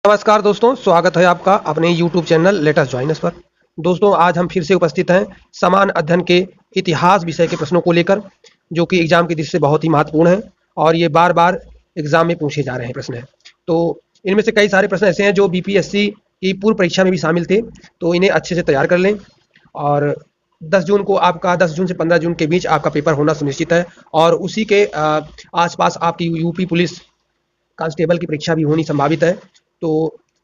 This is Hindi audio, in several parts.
नमस्कार दोस्तों, स्वागत है आपका अपने YouTube channel let us join us पर। दोस्तों, आज हम फिर से उपस्थित हैं समान अध्ययन के इतिहास विषय के प्रश्नों को लेकर, जो कि एग्जाम की दृष्टि से बहुत ही महत्वपूर्ण है और ये बार-बार एग्जाम में पूछे जा रहे हैं प्रश्न हैं। तो इनमें से कई सारे प्रश्न ऐसे हैं जो बीपीएससी की पूर्व परीक्षा में भी शामिल थे, तो इन्हें अच्छे से तैयार कर लें। और 10 जून को आपका 10 जून से 15 जून के बीच आपका पेपर होना सुनिश्चित है और उसी के आसपास आपकी यूपी पुलिस कांस्टेबल की परीक्षा भी होनी संभावित है। तो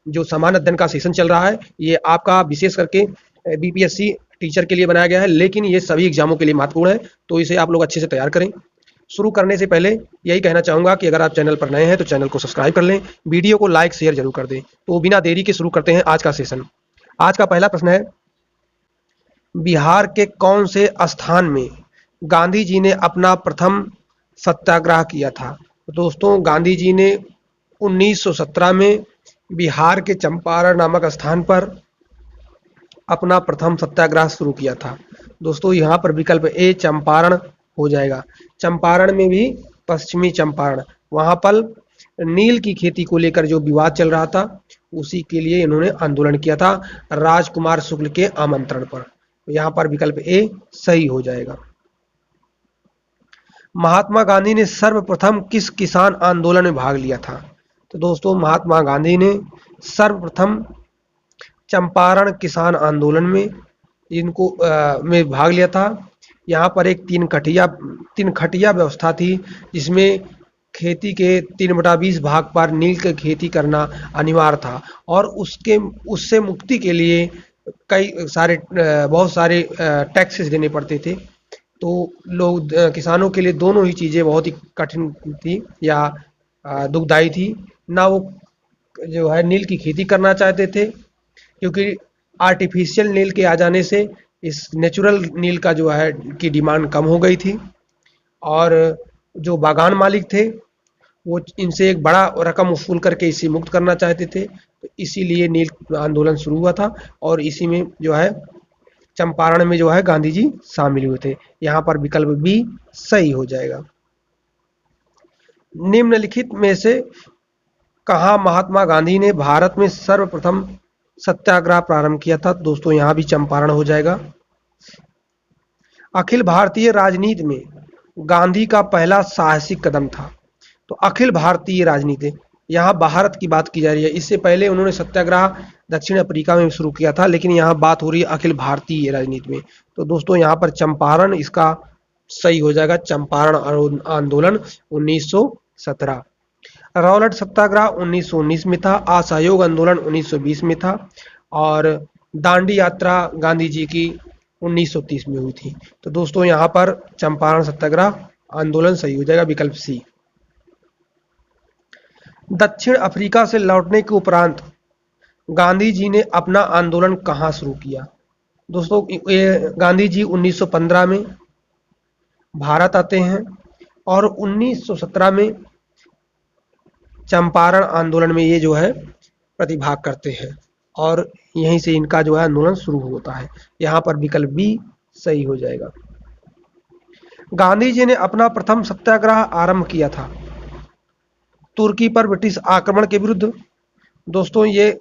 जो समान अध्ययन का सेशन चल रहा है, ये आपका विशेष करके बीपीएससी टीचर के लिए बनाया गया है, लेकिन ये सभी एग्जामों के लिए महत्वपूर्ण है, तो इसे आप लोग अच्छे से तैयार करें। शुरू करने से पहले यही कहना चाहूँगा कि अगर आप चैनल पर नए हैं तो चैनल को सब्सक्राइब कर लें, वीडियो को लाइक शेयर जरूर कर दें। तो बिना देरी के शुरू करते हैं आज का सेशन। आज का पहला प्रश्न है, बिहार के कौन से स्थान में गांधी जी ने अपना प्रथम सत्याग्रह किया था? तो दोस्तों, गांधी जी ने 1917 में बिहार के चंपारण नामक स्थान पर अपना प्रथम सत्याग्रह शुरू किया था। दोस्तों, यहाँ पर विकल्प ए चंपारण हो जाएगा। चंपारण में भी पश्चिमी चंपारण, वहाँ पर नील की खेती को लेकर जो विवाद चल रहा था, उसी के लिए इन्होंने आंदोलन किया था राजकुमार शुक्ल के आमंत्रण पर। यहाँ पर विकल्प ए सही हो जाएगा। महात्मा गांधी ने सर्वप्रथम किस किसान आंदोलन में भाग लिया था? तो दोस्तों, महात्मा गांधी ने सर्वप्रथम चंपारण किसान आंदोलन में में भाग लिया था। यहाँ पर एक तीन खटिया व्यवस्था थी, जिसमें खेती के 3/20 भाग पर नील की खेती करना अनिवार्य था और उससे मुक्ति के लिए बहुत सारे टैक्सेस देने पड़ते थे। तो लोग किसानों के लिए दोनों ही चीज़ें बहुत ही कठिन थी या दुखदाई थी। ना वो जो है नील की खेती करना चाहते थे, क्योंकि आर्टिफिशियल नील के आ जाने से इस नेचुरल नील का जो है की डिमांड कम हो गई थी और जो बागान मालिक थे वो इनसे एक बड़ा रकम वसूल करके इसे मुक्त करना चाहते थे। तो इसीलिए नील आंदोलन शुरू हुआ था और इसी में जो है चंपारण में जो है गांधी जी शामिल हुए थे। यहाँ पर विकल्प बी सही हो जाएगा। निम्नलिखित में से कहाँ महात्मा गांधी ने भारत में सर्वप्रथम सत्याग्रह प्रारंभ किया था? दोस्तों, यहाँ भी चंपारण हो जाएगा। अखिल भारतीय राजनीति में गांधी का पहला साहसिक कदम था। तो अखिल भारतीय राजनीति, यहाँ भारत की बात की जा रही है। इससे पहले उन्होंने सत्याग्रह दक्षिण अफ्रीका में शुरू किया था, लेकिन यहाँ बात हो रही है अखिल भारतीय राजनीति में। तो दोस्तों, यहाँ पर चंपारण इसका सही हो जाएगा। चंपारण आंदोलन 1917। रॉलेट सत्याग्रह 1919 में था। असहयोग आंदोलन 1920 में था और दांडी यात्रा गांधी जी की 1930 में हुई थी। तो दोस्तों, यहाँ पर चंपारण सत्याग्रह आंदोलन सही हो जाएगा, विकल्प सी। दक्षिण अफ्रीका से लौटने के उपरांत गांधी जी ने अपना आंदोलन कहाँ शुरू किया? दोस्तों, ये गांधी जी 1915 में भारत आते हैं और 1917 में चंपारण आंदोलन में ये जो है प्रतिभाग करते हैं और यहीं से इनका जो है आंदोलन शुरू होता है। यहाँ पर विकल्प बी सही हो जाएगा। गांधी जी ने अपना प्रथम सत्याग्रह आरंभ किया था तुर्की पर ब्रिटिश आक्रमण के विरुद्ध। दोस्तों, ये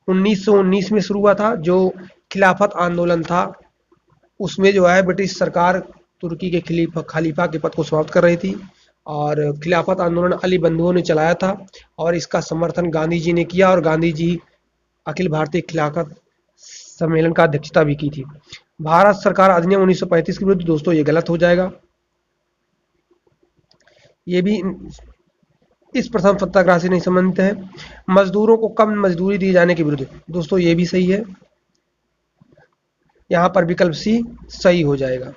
1919 में शुरू हुआ था। जो खिलाफत आंदोलन था, उसमें जो है ब्रिटिश सरकार तुर्की के खलीफा के पद को समाप्त कर रही थी और खिलाफत आंदोलन अली बंधुओं ने चलाया था और इसका समर्थन गांधी जी ने किया और गांधी जी अखिल भारतीय खिलाफत सम्मेलन का अध्यक्षता भी की थी। भारत सरकार अधिनियम 1935 के विरुद्ध, दोस्तों ये गलत हो जाएगा। ये भी इस प्रथम सत्याग्रह से नहीं संबंधित है। मजदूरों को कम मजदूरी दिए जाने के विरुद्ध, दोस्तों ये भी सही है। यहाँ पर विकल्प सी सही हो जाएगा।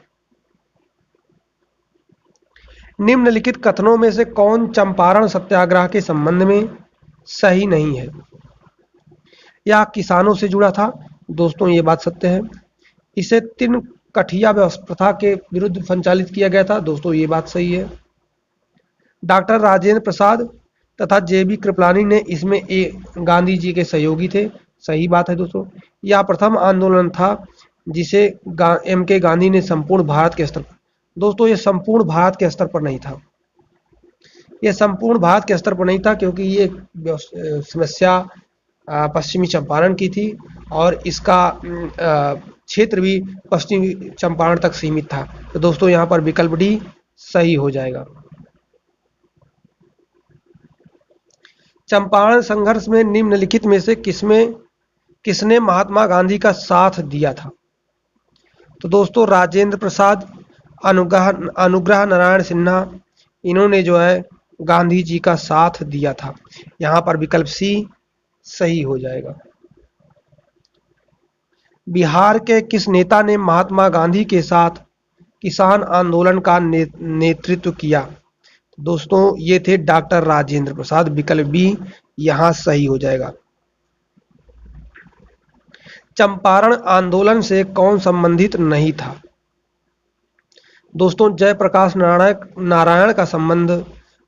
निम्नलिखित कथनों में से कौन चंपारण सत्याग्रह के संबंध में सही नहीं है? यह किसानों से जुड़ा था। दोस्तों, ये बात सत्य है। इसे 3 कठिया प्रथा के विरुद्ध संचालित किया गया था। दोस्तों, ये बात सही है। डॉक्टर राजेंद्र प्रसाद तथा जेबी कृपलानी ने इसमें गांधी जी के सहयोगी थे। सही बात है दोस्तों। यह प्रथम आंदोलन था जिसे M.K. गांधी ने संपूर्ण भारत के स्तर पर, दोस्तों ये संपूर्ण भारत के स्तर पर नहीं था, ये संपूर्ण भारत के स्तर पर नहीं था, क्योंकि ये समस्या पश्चिमी चंपारण की थी और इसका क्षेत्र भी पश्चिमी चंपारण तक सीमित था। तो दोस्तों यहाँ पर विकल्प डी सही हो जाएगा। चंपारण संघर्ष में निम्नलिखित में से किसने महात्मा गांधी का साथ दिया था? तो दोस्तों राजेंद्र प्रसाद, अनुग्रह नारायण सिन्हा, इन्होंने जो है गांधी जी का साथ दिया था। यहाँ पर विकल्प सी सही हो जाएगा। बिहार के किस नेता ने महात्मा गांधी के साथ किसान आंदोलन का नेतृत्व किया? दोस्तों ये थे डॉक्टर राजेंद्र प्रसाद। विकल्प बी यहां सही हो जाएगा। चंपारण आंदोलन से कौन संबंधित नहीं था? दोस्तों जयप्रकाश नारायण का संबंध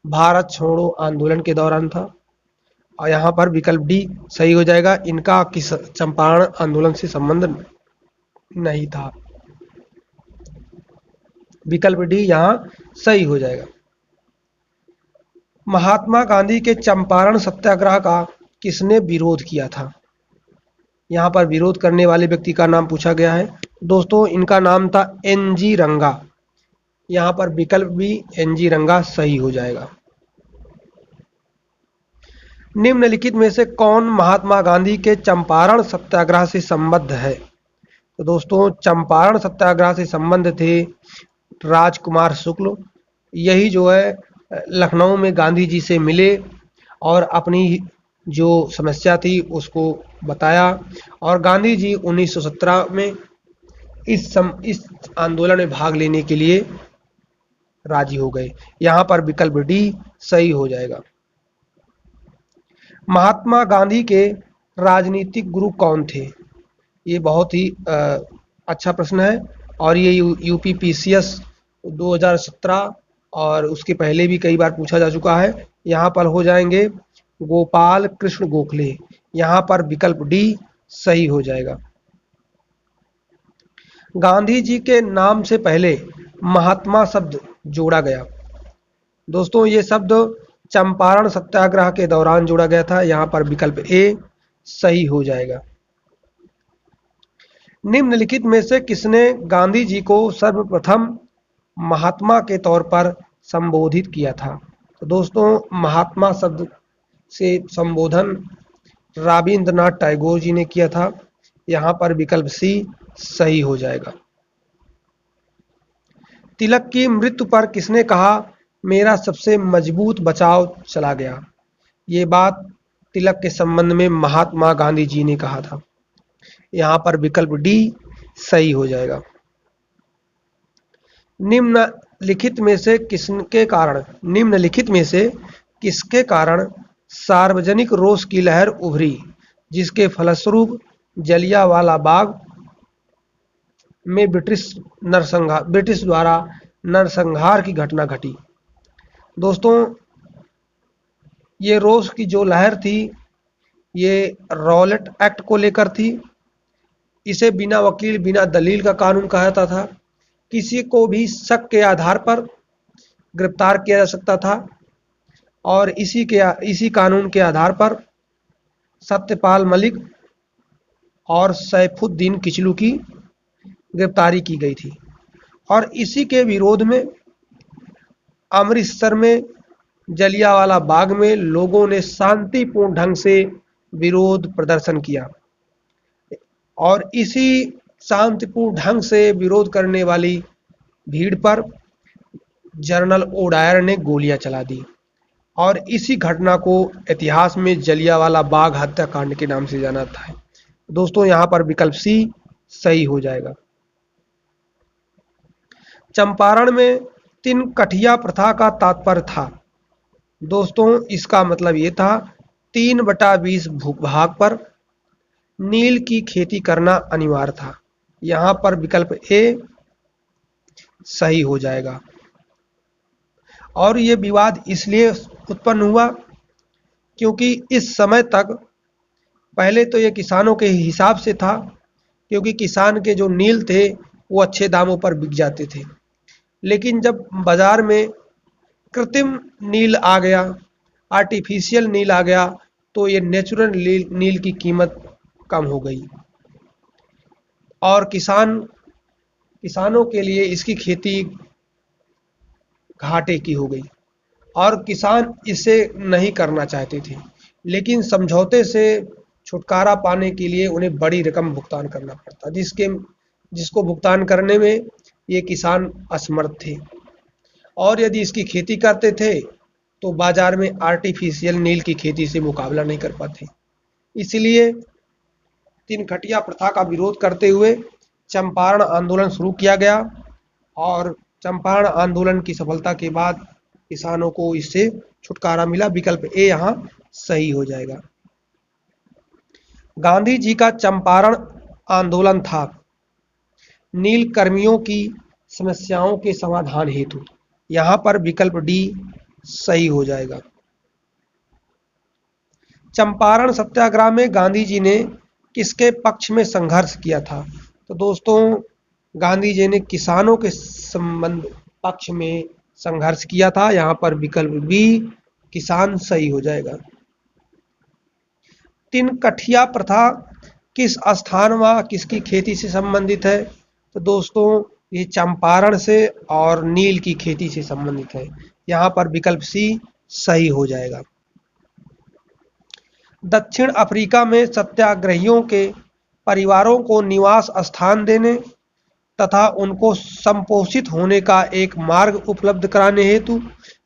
भारत छोड़ो आंदोलन के दौरान था और यहाँ पर विकल्प डी सही हो जाएगा। इनका किस चंपारण आंदोलन से संबंध नहीं था। विकल्प डी यहाँ सही हो जाएगा। महात्मा गांधी के चंपारण सत्याग्रह का किसने विरोध किया था? यहाँ पर विरोध करने वाले व्यक्ति का नाम पूछा गया है। दोस्तों इनका नाम था एनजी रंगा। यहाँ पर विकल्प भी एनजी रंगा सही हो जाएगा। निम्नलिखित में से कौन महात्मा गांधी के चंपारण सत्याग्रह से संबद्ध है? तो दोस्तों चंपारण सत्याग्रह से संबंध थे राजकुमार शुक्ल। यही जो है लखनऊ में गांधी जी से मिले और अपनी जो समस्या थी उसको बताया और गांधी जी 1917 में इस आंदोलन में भाग लेने के लिए राजी हो गए। यहाँ पर विकल्प डी सही हो जाएगा। महात्मा गांधी के राजनीतिक गुरु कौन थे? ये बहुत ही अच्छा प्रश्न है और ये यूपी पीसीएस 2017 और उसके पहले भी कई बार पूछा जा चुका है। यहाँ पर हो जाएंगे गोपाल कृष्ण गोखले। यहाँ पर विकल्प डी सही हो जाएगा। गांधी जी के नाम से पहले महात्मा शब्द जोड़ा गया। दोस्तों ये शब्द चंपारण सत्याग्रह के दौरान जोड़ा गया था। यहाँ पर विकल्प ए सही हो जाएगा। निम्नलिखित में से किसने गांधी जी को सर्वप्रथम महात्मा के तौर पर संबोधित किया था? तो दोस्तों महात्मा शब्द से संबोधन रविंद्रनाथ टैगोर जी ने किया था। यहाँ पर विकल्प सी सही हो जाएगा। तिलक की मृत्यु पर किसने कहा मेरा सबसे मजबूत बचाव चला गया? ये बात तिलक के संबंध में महात्मा गांधी जी ने कहा था। यहाँ पर विकल्प डी सही हो जाएगा। निम्नलिखित में से किसके कारण सार्वजनिक रोष की लहर उभरी, जिसके फलस्वरूप जलियांवाला बाग में ब्रिटिश द्वारा नरसंहार की घटना घटी? दोस्तों ये रोष की जो लहर थी ये रॉलेट एक्ट को लेकर थी। इसे बिना वकील बिना दलील का कानून कहा जाता था। किसी को भी शक के आधार पर गिरफ्तार किया जा सकता था और इसी कानून के आधार पर सत्यपाल मलिक और सैफुद्दीन किचलू की गिरफ्तारी की गई थी और इसी के विरोध में अमृतसर में जलियांवाला बाग में लोगों ने शांतिपूर्ण ढंग से विरोध प्रदर्शन किया और इसी शांतिपूर्ण ढंग से विरोध करने वाली भीड़ पर जनरल ओडायर ने गोलियां चला दी और इसी घटना को इतिहास में जलियांवाला बाग हत्याकांड के नाम से जाना जाता है। दोस्तों यहाँ पर विकल्प सी सही हो जाएगा। चंपारण में तिनकठिया प्रथा का तात्पर्य था। दोस्तों इसका मतलब ये था 3/20 भूभाग पर नील की खेती करना अनिवार्य था। यहाँ पर विकल्प ए सही हो जाएगा। और ये विवाद इसलिए उत्पन्न हुआ क्योंकि इस समय तक पहले तो ये किसानों के हिसाब से था, क्योंकि किसान के जो नील थे वो अच्छे दामों पर बिक जाते थे। लेकिन जब बाजार में कृत्रिम नील आ गया, आर्टिफिशियल नील आ गया, तो ये नेचुरल नील की कीमत कम हो गई और किसानों के लिए इसकी खेती घाटे की हो गई और किसान इसे नहीं करना चाहते थे, लेकिन समझौते से छुटकारा पाने के लिए उन्हें बड़ी रकम भुगतान करना पड़ता, जिसको भुगतान करने में ये किसान असमर्थ थे और यदि इसकी खेती करते थे तो बाजार में आर्टिफिशियल नील की खेती से मुकाबला नहीं कर पाते। इसलिए तिनकटिया प्रथा का विरोध करते हुए चंपारण आंदोलन शुरू किया गया और चंपारण आंदोलन की सफलता के बाद किसानों को इससे छुटकारा मिला। विकल्प ए यहाँ सही हो जाएगा। गांधी जी का चंपारण आंदोलन था नील कर्मियों की समस्याओं के समाधान हेतु। यहाँ पर विकल्प डी सही हो जाएगा। चंपारण सत्याग्रह में गांधी जी ने किसके पक्ष में संघर्ष किया था? तो दोस्तों गांधी जी ने किसानों के संबंध पक्ष में संघर्ष किया था। यहाँ पर विकल्प बी किसान सही हो जाएगा। तिनकठिया प्रथा किस स्थान व किसकी खेती से संबंधित है? तो दोस्तों ये चंपारण से और नील की खेती से संबंधित है। यहाँ पर विकल्प सी सही हो जाएगा। दक्षिण अफ्रीका में सत्याग्रहियों के परिवारों को निवास स्थान देने तथा उनको संपोषित होने का एक मार्ग उपलब्ध कराने हेतु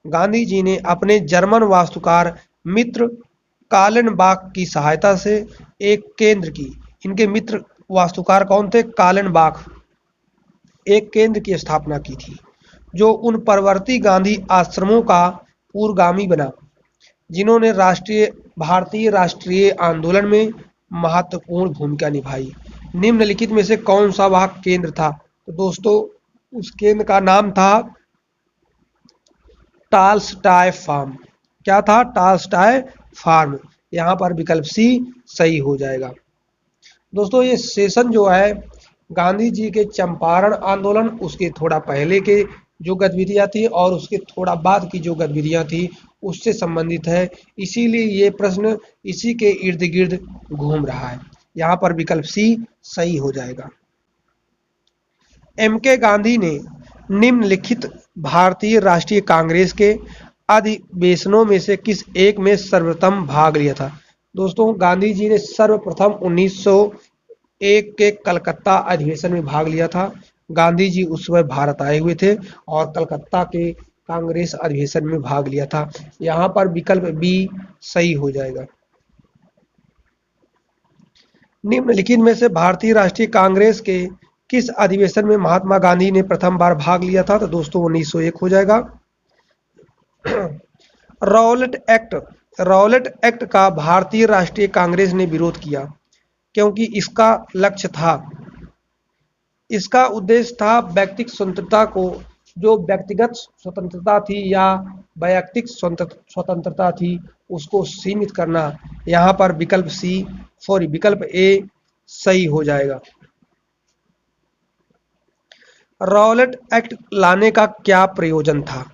गांधी जी ने अपने जर्मन वास्तुकार मित्र कालेनबाख की सहायता से एक केंद्र की। इनके मित्र वास्तुकार कौन थे? कालेनबाख। एक केंद्र की स्थापना की थी जो उन परवर्ती गांधी आश्रमों का पूर्वगामी बना जिन्होंने भारतीय राष्ट्रीय आंदोलन में महत्वपूर्ण भूमिका निभाई। निम्नलिखित में से कौन सा वह केंद्र था? तो दोस्तों उस केंद्र का नाम था टालस्टॉय फार्म। क्या था? टालस्टॉय फार्म। यहाँ पर विकल्प सी सही हो जाएगा। दोस्तों ये सेशन जो है गांधी जी के चंपारण आंदोलन उसके थोड़ा पहले के जो गतिविधियां थी और उसके थोड़ा बाद की जो गतिविधियां थी उससे संबंधित है, इसीलिए ये प्रश्न इसी के इर्द गिर्द घूम रहा है। यहाँ पर विकल्प सी सही हो जाएगा। एम.के. गांधी ने निम्नलिखित भारतीय राष्ट्रीय कांग्रेस के अधिवेशनों में से किस एक में सर्वप्रथम भाग लिया था? दोस्तों गांधी जी ने सर्वप्रथम 1901 के कलकत्ता अधिवेशन में भाग लिया था। गांधी जी उस समय भारत आए हुए थे और कलकत्ता के कांग्रेस अधिवेशन में भाग लिया था। यहाँ पर विकल्प बी सही हो जाएगा। निम्नलिखित में से भारतीय राष्ट्रीय कांग्रेस के किस अधिवेशन में महात्मा गांधी ने प्रथम बार भाग लिया था? तो दोस्तों 1901 हो जाएगा। रॉलेट एक्ट का भारतीय राष्ट्रीय कांग्रेस ने विरोध किया क्योंकि इसका उद्देश्य था व्यक्तिगत स्वतंत्रता को, जो व्यक्तिगत स्वतंत्रता थी या वैयक्तिक स्वतंत्रता थी उसको सीमित करना। यहाँ पर विकल्प ए सही हो जाएगा। रॉलेट एक्ट लाने का क्या प्रयोजन था?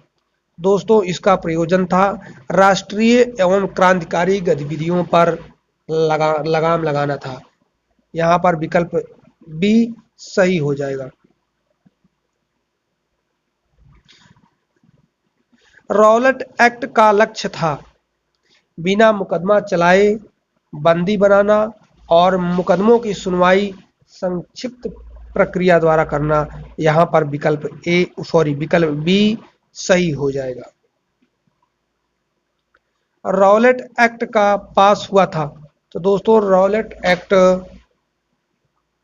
दोस्तों इसका प्रयोजन था राष्ट्रीय एवं क्रांतिकारी गतिविधियों पर लगाम लगाना था। यहाँ पर विकल्प बी सही हो जाएगा। रॉलेट एक्ट का लक्ष्य था बिना मुकदमा चलाए बंदी बनाना और मुकदमों की सुनवाई संक्षिप्त प्रक्रिया द्वारा करना। यहाँ पर विकल्प बी सही हो जाएगा। रॉलेट एक्ट का पास हुआ था। तो दोस्तों रॉलेट एक्ट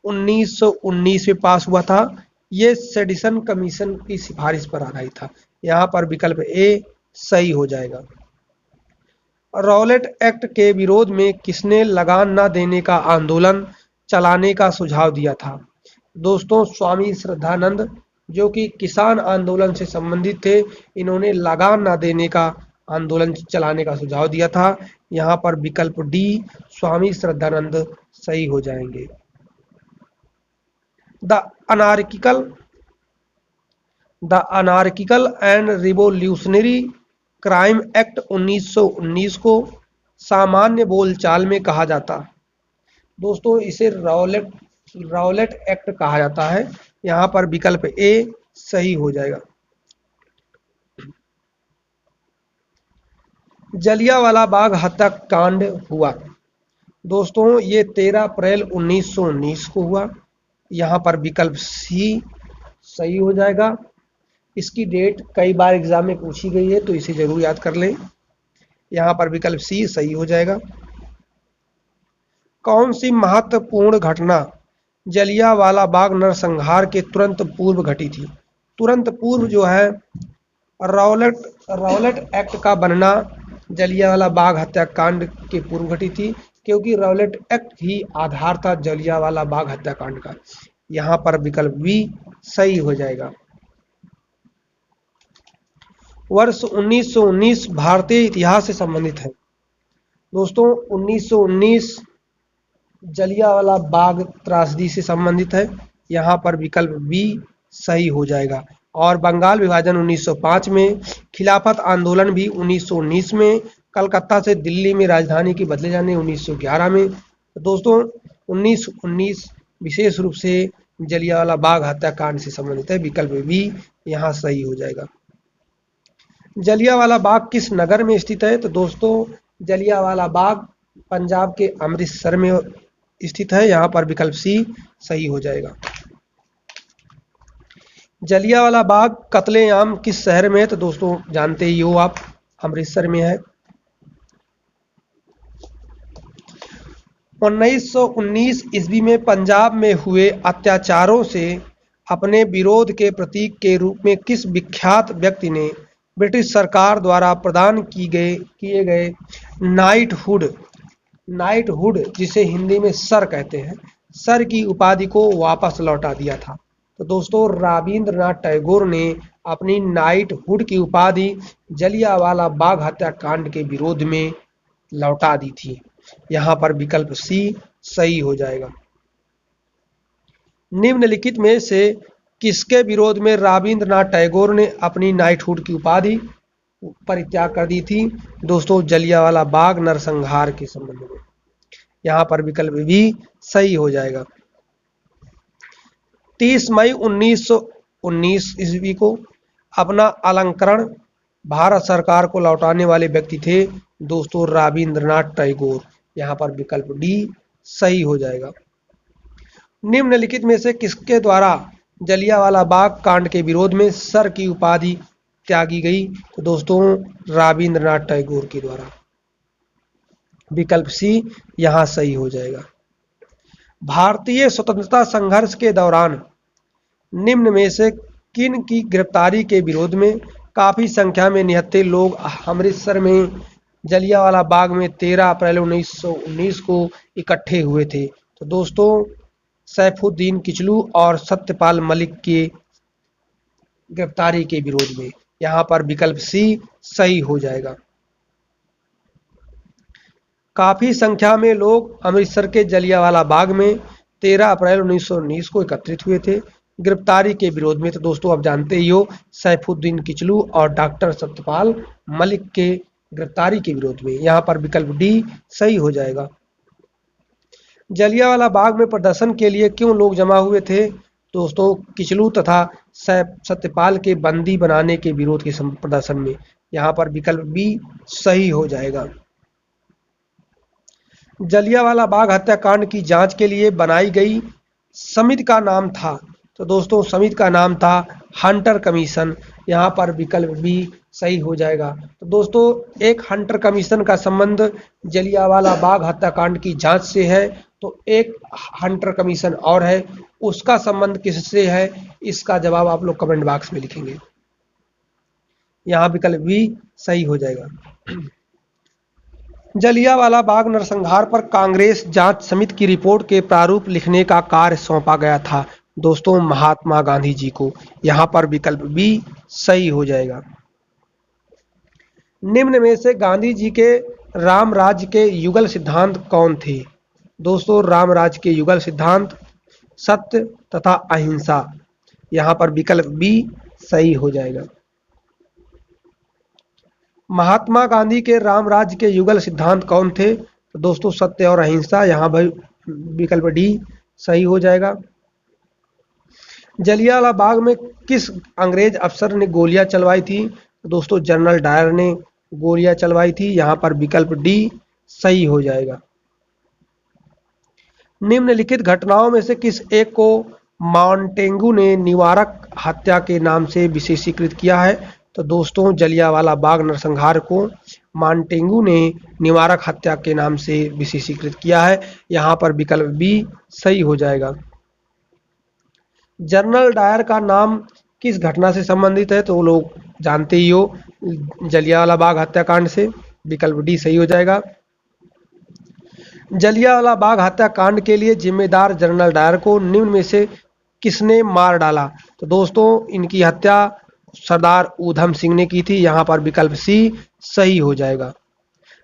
1919 में पास हुआ था। ये सेडिशन कमीशन की सिफारिश पर आधारित था। यहाँ पर विकल्प ए सही हो जाएगा। रॉलेट एक्ट के विरोध में किसने लगान न देने का आंदोलन चलाने का सुझाव दिया था? दोस्तों स्वामी श्रद्धानंद, जो कि किसान आंदोलन से संबंधित थे, इन्होंने लगान न देने का आंदोलन चलाने का सुझाव दिया था। यहाँ पर विकल्प डी स्वामी श्रद्धानंद सही हो जाएंगे। The anarchical and revolutionary crime act 1919 को सामान्य बोलचाल में कहा जाता? दोस्तों इसे रॉलेट एक्ट कहा जाता है। यहाँ पर विकल्प ए सही हो जाएगा। जलियांवाला बाग हत्याकांड हुआ? दोस्तों ये 13 अप्रैल 1919 को हुआ। यहाँ पर विकल्प सी सही हो जाएगा। इसकी डेट कई बार एग्जाम में पूछी गई है, तो इसे जरूर याद कर लें। यहाँ पर विकल्प सी सही हो जाएगा। कौन सी महत्वपूर्ण घटना जलियांवाला बाग नरसंहार के तुरंत पूर्व घटी थी? तुरंत पूर्व जो है रॉलेट एक्ट का बनना जलियांवाला बाग हत्याकांड के पूर्व घटी थी, क्योंकि रॉलेट एक्ट ही आधार था जलियांवाला बाग हत्याकांड का। यहाँ पर विकल्प बी सही हो जाएगा। वर्ष 1919 भारतीय इतिहास से संबंधित है। दोस्तों 1919 जलियांवाला बाग त्रासदी से संबंधित है। यहाँ पर विकल्प बी सही हो जाएगा। और बंगाल विभाजन 1905 में, खिलाफत आंदोलन भी 1919 में, कलकत्ता से दिल्ली में राजधानी के बदले जाने 1911 में। तो दोस्तों 1919 विशेष रूप से जलियांवाला बाग हत्याकांड से संबंधित है। विकल्प बी यहाँ सही हो जाएगा। जलियांवाला बाग किस नगर में स्थित है? तो दोस्तों जलियांवाला बाग पंजाब के अमृतसर में स्थित है। यहाँ पर विकल्प सी सही हो जाएगा। जलियांवाला बाग कत्लेआम किस शहर में है? तो दोस्तों जानते ही हो आप, अमृतसर में है। 1919 ईस्वी में पंजाब में हुए अत्याचारों से अपने विरोध के प्रतीक के रूप में किस विख्यात व्यक्ति ने ब्रिटिश सरकार द्वारा प्रदान किए गए नाइटहुड जिसे हिंदी में सर कहते हैं, सर की उपाधि को वापस लौटा दिया था? तो दोस्तों रविंद्रनाथ टैगोर ने अपनी नाइटहुड की उपाधि जलियांवाला बाग हत्याकांड के विरोध में लौटा दी थी। यहाँ पर विकल्प सी सही हो जाएगा। निम्नलिखित में से किसके विरोध में रविंद्रनाथ टैगोर ने अपनी नाइटहुड की उपाधि परित्याग कर दी थी? दोस्तों जलियांवाला बाग नरसंहार के संबंध में। यहाँ पर विकल्प भी सही हो जाएगा। 30 मई 1919 ईस्वी को अपना अलंकरण भारत सरकार को लौटाने वाले व्यक्ति थे दोस्तों रविंद्रनाथ टैगोर। यहाँ पर विकल्प डी सही हो जाएगा। निम्नलिखित में से किसके द्वारा जलियांवाला बाग कांड के विरोध में सर की उपाधि त्यागी गई? तो दोस्तों रविंद्रनाथ टैगोर के द्वारा। विकल्प सी यहाँ सही हो जाएगा। भारतीय स्वतंत्रता संघर्ष के दौरान निम्न में से किन की गिरफ्तारी के विरोध में काफी संख्या में निहत्थे लोग अमृतसर में जलियांवाला बाग में 13 अप्रैल 1919 को इकट्ठे हुए थे? तो दोस्तों सैफुद्दीन किचलू और सत्यपाल मलिक के गिरफ्तारी के विरोध में। यहाँ पर विकल्प सी सही हो जाएगा। काफी संख्या में लोग अमृतसर के जलियांवाला बाग में 13 अप्रैल 1919 को एकत्रित हुए थे गिरफ्तारी के विरोध में। तो दोस्तों आप जानते ही हो सैफुद्दीन किचलू और डॉक्टर सत्यपाल मलिक के गिरफ्तारी के विरोध में। यहाँ पर विकल्प डी सही हो जाएगा। जलियांवाला बाग में प्रदर्शन के लिए क्यों लोग जमा हुए थे? दोस्तों किचलू तथा सत्यपाल के बंदी बनाने के विरोध के प्रदर्शन में। यहाँ पर विकल्प बी सही हो जाएगा। जलियांवाला बाग हत्याकांड की जांच के लिए बनाई गई समिति का नाम था? तो दोस्तों समिति का नाम था हंटर कमीशन। यहाँ पर विकल्प बी सही हो जाएगा। तो दोस्तों एक हंटर कमीशन का संबंध जलियांवाला बाग हत्याकांड की जांच से है, तो एक हंटर कमीशन और है, उसका संबंध किससे है? इसका जवाब आप लोग कमेंट बॉक्स में लिखेंगे। यहाँ विकल्प बी सही हो जाएगा। जलियांवाला बाग नरसंहार पर कांग्रेस जांच समिति की रिपोर्ट के प्रारूप लिखने का कार्य सौंपा गया था दोस्तों महात्मा गांधी जी को। यहाँ पर विकल्प बी सही हो जाएगा। निम्न में से गांधी जी के राम राज्य के युगल सिद्धांत कौन थे? दोस्तों राम राज्य के युगल सिद्धांत सत्य तथा अहिंसा। यहाँ पर विकल्प बी सही हो जाएगा। महात्मा गांधी के राम राज्य के युगल सिद्धांत कौन थे? तो दोस्तों सत्य और अहिंसा, यहाँ भाई विकल्प डी सही हो जाएगा। जलियांवाला बाग में किस अंग्रेज अफसर ने गोलियां चलवाई थी? तो दोस्तों जनरल डायर ने गोलियां चलवाई थी, यहाँ पर विकल्प डी सही हो जाएगा। निम्नलिखित घटनाओं में से किस एक को मॉन्टेगू ने निवारक हत्या के नाम से विशेषीकृत किया है? तो दोस्तों जलियांवाला बाग नरसंहार को मॉन्टेगू ने निवारक हत्या के नाम से विशेषीकृत किया है, यहाँ पर विकल्प बी सही हो जाएगा। जनरल डायर का नाम किस घटना से संबंधित है? तो वो लोग जानते ही हो, जलियांवाला बाग हत्याकांड से, विकल्प डी सही हो जाएगा। जलियांवाला बाग हत्याकांड के लिए जिम्मेदार जनरल डायर को निम्न में से किसने मार डाला? तो दोस्तों इनकी हत्या सरदार ऊधम सिंह ने की थी, यहाँ पर विकल्प सी सही हो जाएगा।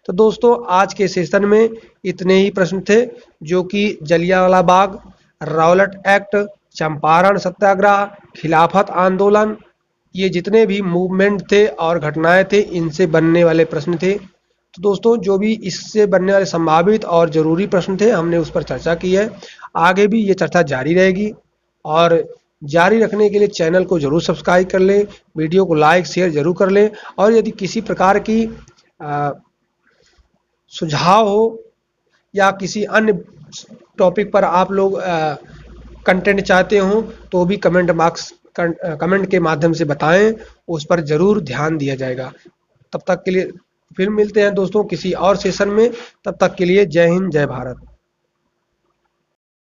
तो दोस्तों आज के सेशन में इतने ही प्रश्न थे, जो कि जलियांवाला बाग, रॉलेट एक्ट, चंपारण सत्याग्रह, खिलाफत आंदोलन, ये जितने भी मूवमेंट थे और घटनाएं थे, इनसे बनने वाले प्रश्न थे। तो दोस्तों जो भी इससे बनने वाले संभावित और ज़रूरी प्रश्न थे, हमने उस पर चर्चा की है। आगे भी ये चर्चा जारी रहेगी, और जारी रखने के लिए चैनल को जरूर सब्सक्राइब कर लें, वीडियो को लाइक शेयर जरूर कर लें, और यदि किसी प्रकार की सुझाव हो या किसी अन्य टॉपिक पर आप लोग कंटेंट चाहते हो, तो भी कमेंट के माध्यम से बताएं, उस पर जरूर ध्यान दिया जाएगा। तब तक के लिए फिर मिलते हैं दोस्तों किसी और सेशन में, तब तक के लिए जय हिंद जय भारत।